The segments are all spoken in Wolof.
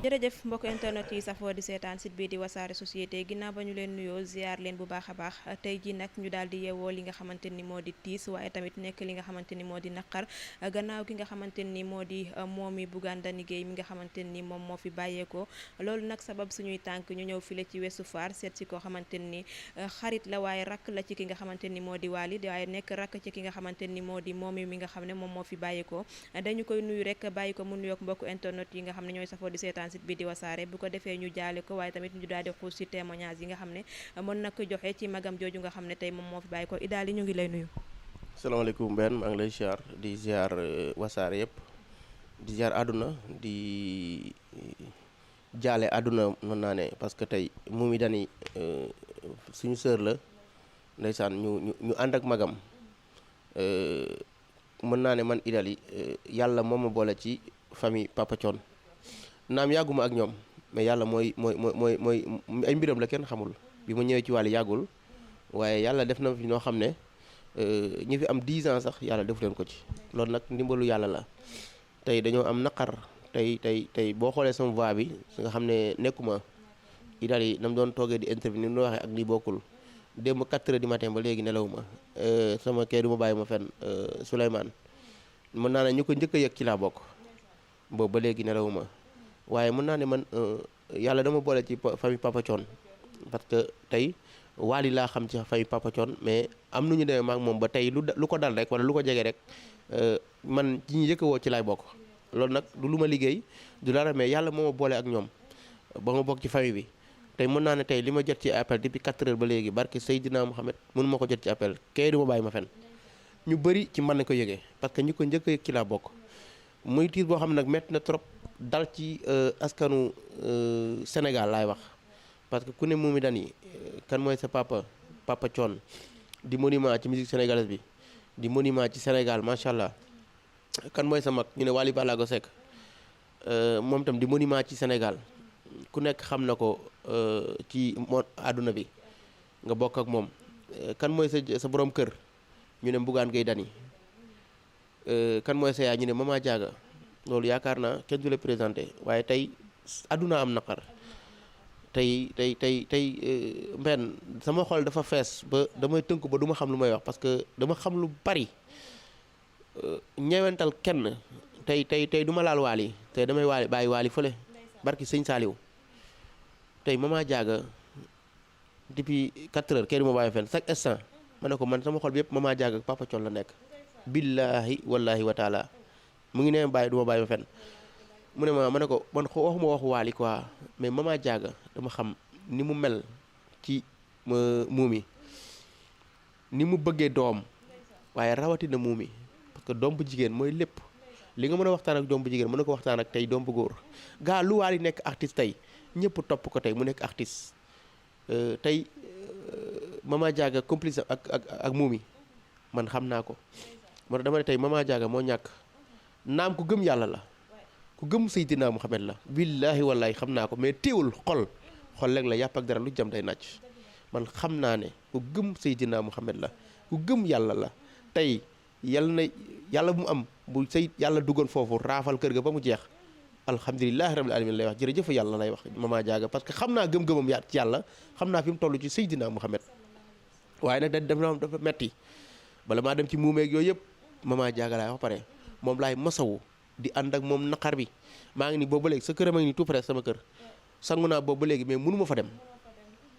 jërëjëf mbokk internet yi safoo di seetaan site bi di wasaare société ginnaaw ba ñu leen nuyoo ziar leen bu baax a baax tey ji nag ñu daal di yeewoo li nga xamante ni moo di tiis waaye tamit nekk li nga xamante ni moo di naqar gannaaw ki nga xamante ni moo di moomi Bougane Dany Gueye mi nga xamante ni moom moo fi bàyyeekoo loolu nag sabab suñuy tànk ñu ñëw file ci Ouest Foire seet si koo xamante ni xarit la waaye rakk la ci ki nga xamante ni moo di Wally waaye nekk rakk ci ki nga xamante ni moo di moomi mi nga xam ne moom moo fi bàyyeekoo dañu koy nuyu rek bàyyi ko mu nuyoog mbokk internet yi nga xam ne ñooy safoo di seetaan site bi di wasaare bu ko defee ñu jaale ko waaye tamit ñu daal di xuus ci témoignage yi nga xam ne mën na ko joxe ci magam jooju nga xam ne tey moom moo fi bàyyi ko Idaly ñu ngi lay nuyu. salaamaaleykum benn maa ngi lay ziar di ziar wasaare yëpp di ziar àdduna di jaale àdduna mën naa ne parce que tey Momy Dany suñu sœur la ndeysaan ñu ànd ak magam mën naa ne man Idaly yàlla moo ma boole ci famille Papa Thione naam yàgguma ak ñoom mais yàlla mooy ay mbiram la kenn xamul bi ma ñëwee ci wàllu yàggul waaye yàlla def na fi ñoo xam ne ñi fi am 10 ans sax yàlla defu leen ko ci loolu nag ndimbalu yàlla la tey dañoo am naqar tey boo xoolee sama voix bi nga xam ne nekkuma Idaly na mu doon toogee di intervenir nu waxee ak ni bokkul démb 4 heures du matin ba léegi nelawuma sama kër du ma bàyyi ma fenn Souleymane mën naa ne ñu ko njëkk a yëg ci laa bokk boobu ba léegi nelawuma waaye mën naa ne man yàlla dama boole ci famille Papa Thione parce que tey Wally laa xam ci famille Papa Thione mais am nu ñu demee maak moom ba tey lu ko dal rek wala lu ko jege rek man ci ñu njëkk woo ci laay bokk loolu nag du lu ma liggéey du dara mais yàlla moo ma boole ak ñoom ba ma bokk ci famille bi tey mën naa ne tey li ma jot ci appel depuis 4 heures ba léegi barke Seydina Mohamed mënu ma ko jot ci appel kay du ma bàyyi ma fen ñu bëri ci man na ko yëgee parce que ñi ko njëkk a yëg ci laa bokk muy tiis boo xam ne nag métti na trop dal ci askanu Sénégal laay wax parce que ku ne Momy Dany kan mooy sa papa Thione di monument ci musique sénégalaise bi di monument ci Sénégal macha allah kan mooy sa mag ñu ne Wally Ballago Seck moom itam di monument ci Sénégal ku nekk xam na ko ci àdduna bi nga bokk ak moom kan mooy sa borom kër ñu ne Bougane Gueye Dany kan mooy sa yaay ñu ne Mama Diaga loolu yaakaar naa kenn du la présenté waaye tey àdduna am naqar tey mbenn sama xol dafa fees ba damay tënk ba du ma xam lu may wax parce que dama xam lu bari ñewental kenn tey du ma laal Wally tey damay bàyyi Wally fële barki sëñ Saliou tey Mama Diaga depuis 4 heures kenn du ma bàyyi fenn chaque instant ma ne ko man sama xol bi yëpp Mama Diaga ak Papa Thione la nekk billaahi wallaahi wa taala mu ngi nee bàyyi du ma bàyyi ma fenn mu ne ma ne ko man waxuma waxu Wally quoi mais Mama Diaga dama xam ni mu mel ci Momy ni mu bëggee doom waaye rawatina Momy parce que doom bu jigéen mooy lépp li nga mën a waxtaan ak doom bu jigéen mën na ko waxtaan ak tey doom bu góor gaa lu Wally nekk artiste tey ñëpp topp ko tey mu nekk artiste tey Mama Diaga complice ak Momy man xam naa ko moo tax dama ne tey Mama Diaga moo ñàkk naam ku gëm yàlla la ku gëm Seydina Muhammad la billaahi wallaahi xam naa ko mais téewul xol léeg la yàpp ak dara lu jam day nàcc man xam naa ne ku gëm Seydina Muhammad la ku gëm yàlla la tey yàlla bu mu am bu yàlla duggoon foofu raafal kër ga ba mu jeex alhamdulilahi rabbil alamin lay wax jërëjëf yàlla lay wax Mama Diaga parce que xam naa gëm-gëmam ci yàlla xam naa fi mu toll ci Seydina Muhammad waaye nag dafa metti bala maa dem ci muumeeg yooyu yëpp Mama Diaga laay wax pare moom laay masawu di ànd ak moom naqar bi maa ngi ni boobu ba léegi sa kër a ngi ni tout près sama kër sangu naa boobu ba léegi mais mënu ma fa dem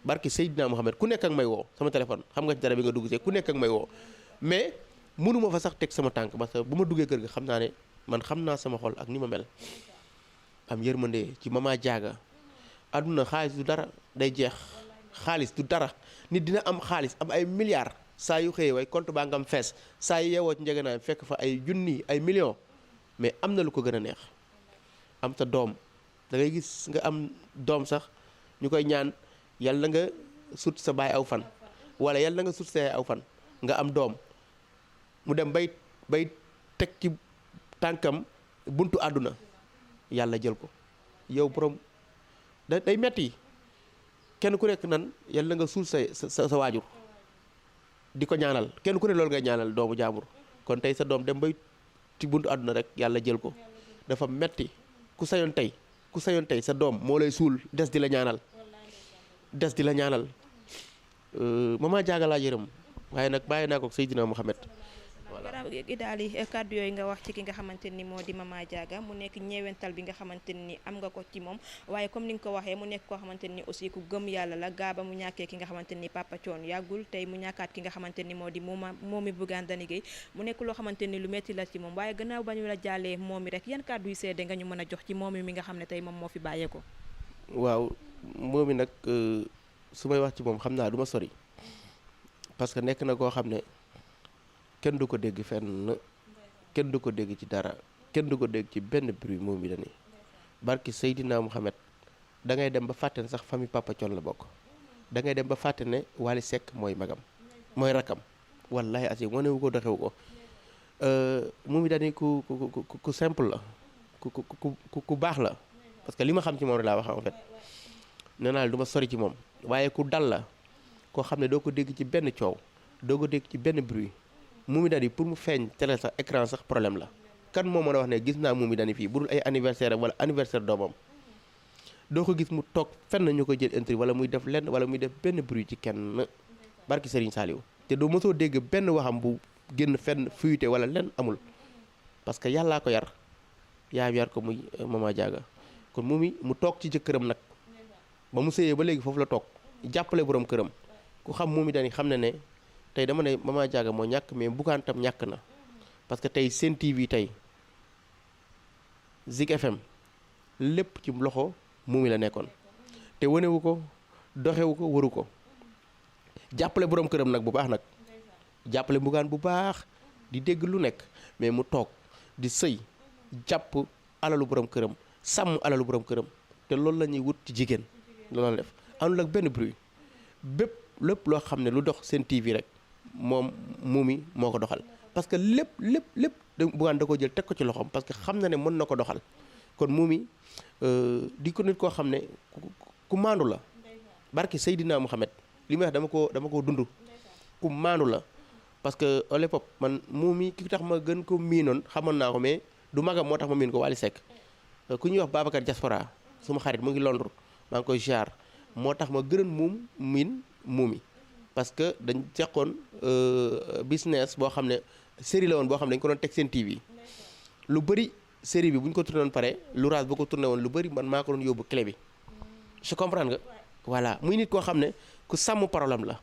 barki Seydina Mohamed ku nekk ak may woo sama téléphone xam nga ci dara bi nga dugg see ku nekk ak may woo mais mënu ma fa sax teg sama tànk parce que bu ma duggee kër ga xam naa ne man xam naa sama xol ak ni ma mel am yërmande ci Mama Diaga àdduna xaalis du dara day jeex xaalis du dara nit dina am xaalis am ay milliards saa yu xëyee way compte baa nga am fees saa yu yeewoo ci njëganaay fekk fa ay junni ay millions mais am na lu ko gën a neex am sa doom da ngay gis nga am doom sax ñu koy ñaan yàlla nga sut sa baay aw fan wala yàlla nga sut sa yaay aw fan nga am doom mu dem bay teg ci tànkam buntu àdduna yàlla jël ko yow borom day metti kenn ku nekk nan yàlla nga suul sa waajur di ko ñaanal kenn ku ne loolu ngay ñaanal doomu jaambur kon tey sa doom dem bay ci buntu àdduna rek yàlla jël ko dafa metti ku sañoon tey ku sañoon tey sa doom moo lay suul des di la ñaanal Mama Diaga laa yërëm waaye nag bàyyi naa ko Seydina Mouhamed. gannaaw gi daal di kàddu yooyu nga wax ci ki nga xamante ni moo di Mama Diaga mu nekk ñeewental bi nga xamante ni am nga ko ci moom waaye comme ni nga ko waxee mu nekk koo xamante ni aussi ku gëm yàlla la gaa ba mu ñàkkee ki nga xamante ni Papa Thione yàggul tey mu ñàkkaat ki nga xamante ni moo di Momy Bougane Dany Gueye mu nekk loo xamante ni lu metti la ci moom waaye gannaaw ba ñu la jàllee Momy rek yan kàddu yu seede nga ñu mën a jox ci Momy mi nga xam ne tey moom moo fi bàyyee ko. waaw Momy nag su may wax ci moom xam naa du ma sori parce que nekk na koo xam ne kenn du ko dégg fenn kenn du ko dégg ci dara kenn du ko dégg ci benn bruit Momy Dany barki Seydina Mouhamed da ngay dem ba fàtte ne sax famille Papa Thione la bokk da ngay dem ba fàtte ne Wally Seck mooy magam mooy rakam wallahi asi wanewu ko doxewu ko Momy Dany ku simple la ku baax la parce que li ma xam ci moom rek laa wax en fait nee naa du ma sori ci moom waaye ku dal la koo xam ne doo ko dégg ci benn coow doo ko dégg ci benn bruit Momy Dany pour mu feeñ télé sax écran sax problème la kan moo mën a wax ne gis naa Momy Dany fii bu dul ay anniversaire am wala anniversaire doomam doo ko gis mu toog fenn ñu ko jël interview wala muy def lenn wala muy def benn bruit ci kenn barki Serigne Saliou te doo mosoo dégg benn waxam bu génn fenn fuité wala lenn amul parce que yàllaa ko yar yaayam yar ko muy Mama Diaga kon Momy mu toog ci jëkkëram nag ba mu sëyee ba léegi foofu la toog jàppale borom këram ku xam Momy Dany xam ne ne tey dama ne Mama Diaga moo ñàkk mais Bougane tam ñàkk na parce que tey Sen TV tey Zik FM lépp ci loxo Momy la nekkoon te wanewu ko doxewu ko waru ko jàppale borom këram nag bu baax nag jàppale Bougane bu baax di dégg lu nekk mais mu toog di sëy jàpp alalu borom këram sàmm alalu borom këram te loolu la ñuy wut ci jigéen loolu la def àndul ak benn bruit bépp lépp loo xam ne lu dox Sen TV rek moom Momy moo ko doxal parce que lépp Bougane da ko jël teg ko ci loxoom parce que xam na ne mën na ko doxal kon Momy di ko nit koo xam ne ku maandu la barki Seydina Mouhamed li may wax dama ko dund ku maandu la parce que à l'époque man Momy ki tax ma gën ko miinoon xamoon naa ko mais du magam moo tax ma miin ko Wally Seck ku ñuy wax Babacar Diaspora suma xarit mu ngi Londres maa ngi koy ziar moo tax ma gënoon miin Momy parce que dañ seqoon business boo xam ne série la woon boo xam ne dañ ko doon teg Sen TV lu bëri série bi bu ñu ko tourné woon pare l'ouvrage boo ko tourné woon lu bëri man maa ko doon yóbbu clé bi je comprends nga voilà muy nit koo xam ne ku sàmm problème la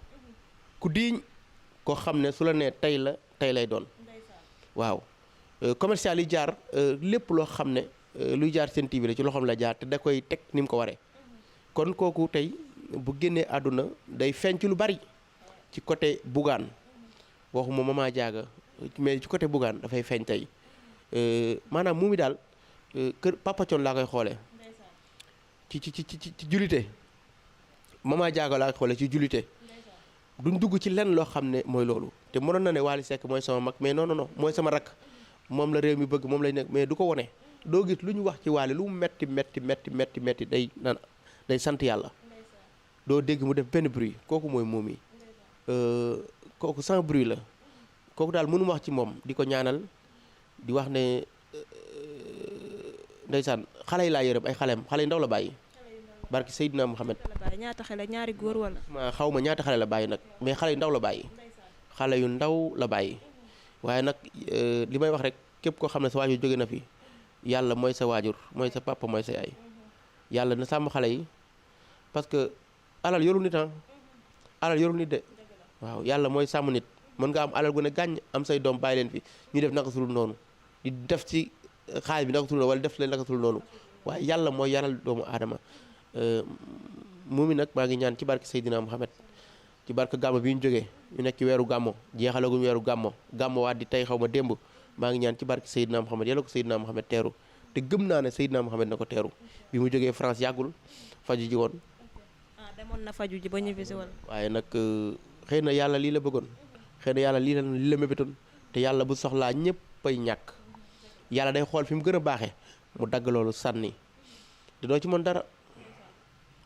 ku diiñ koo xam ne su la nee tey la tey lay doon waaw commercial yi jaar lépp loo xam ne luy jaar Sen TV la ci loxoom la jaar te da koy teg ni mu ko waree kon kooku tey bu génnee àdduna day feeñ ci lu bari ci côté Bougane waxuma Mama Diaga mais ci côté Bougane dafay feeñ tey maanaam Momy daal kër Papa Thione laa koy xoolee ci julite Mama Diaga laa koy xoolee ci julite duñ dugg ci lenn loo xam ne mooy loolu te mënoon na ne Wally Seck mooy sama mag mais non mooy sama rakk moom la réew mi bëgg moom lay nekk mais du ko wone doo gis lu ñu wax ci Wally lu mu metti day sant yàlla doo dégg mu def benn bruit kooku mooy Momy kooku sans bruit la kooku daal mënu wax ci moom di ko ñaanal di wax ne ndeysaan xale yi laa yërëm ay xale yu ndaw la bàyyi barki Seydina Mouhamed ñaata xale ñaari góor wala xaw ma ñaata xale la bàyyi nag mais xale yu ndaw la bàyyi xale yu ndaw la bàyyi waaye nag li may wax rek képp koo xam ne sa waajur jóge na fi yàlla mooy sa waajur mooy sa papa mooy sa yaay yàlla na sàmm xale yi parce que alal yorul nit alal yorul nit de waaw yàlla mooy sàmm nit mën nga am alal gu ne gàññ am say doom bàyyi leen fi ñu def naka sulul noonu di def ci xaalis bi naka sulul wala def leen naka sulul noonu waaye yàlla mooy yaral doomu aadama Momy nag maa ngi ñaan ci barke Seydina Mouhamed ci barke gàmmo bi ñu jógee ñu nekk ci weeru gàmmo jeexalaguñ weeru gàmmo waat di tey xaw ma démb maa ngi ñaan ci barke Seydina Mouhamed yàlla ko Seydina Mouhamed teeru te gëm naa ne Seydina Mouhamed na ko teeru bi mu jógee France yàggul faju ji woon demoon na faju ji ba ñibbisi wala waaye nag xëy na yàlla lii la bëggoon xëy na yàlla lii la mébétoon te yàlla bu soxlaa ñëpp ay ñàkk yàlla day xool fi mu gën a baaxee mu dagg loolu sànni te doo ci mën dara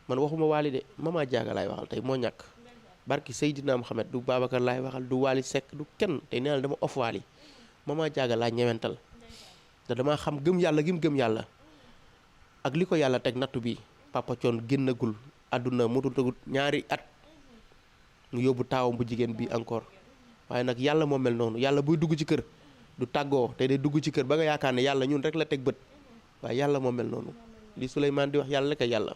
man waxuma Wally de Mama Diaga laay waxal tey moo ñàkk barki Seydina Mouhamed du Babacar laay waxal du Wally Seck du kenn tey nee na dama off Wally Mama Diaga laa ñewental te damaa xam gëm yàlla gi mu gëm yàlla ak li ko yàlla teg nattu bi Papa Thione génnagul àdduna mututagut ñaari at mu yóbbu taawam bu jigéen bi encore waaye nag yàlla moo mel noonu yàlla buy dugg ci kër du tàggoo te day dugg ci kër ba nga yaakaar ne yàlla ñun rek la teg bët waaye yàlla moo mel noonu li Souleymane di wax yàlla rek a yàlla.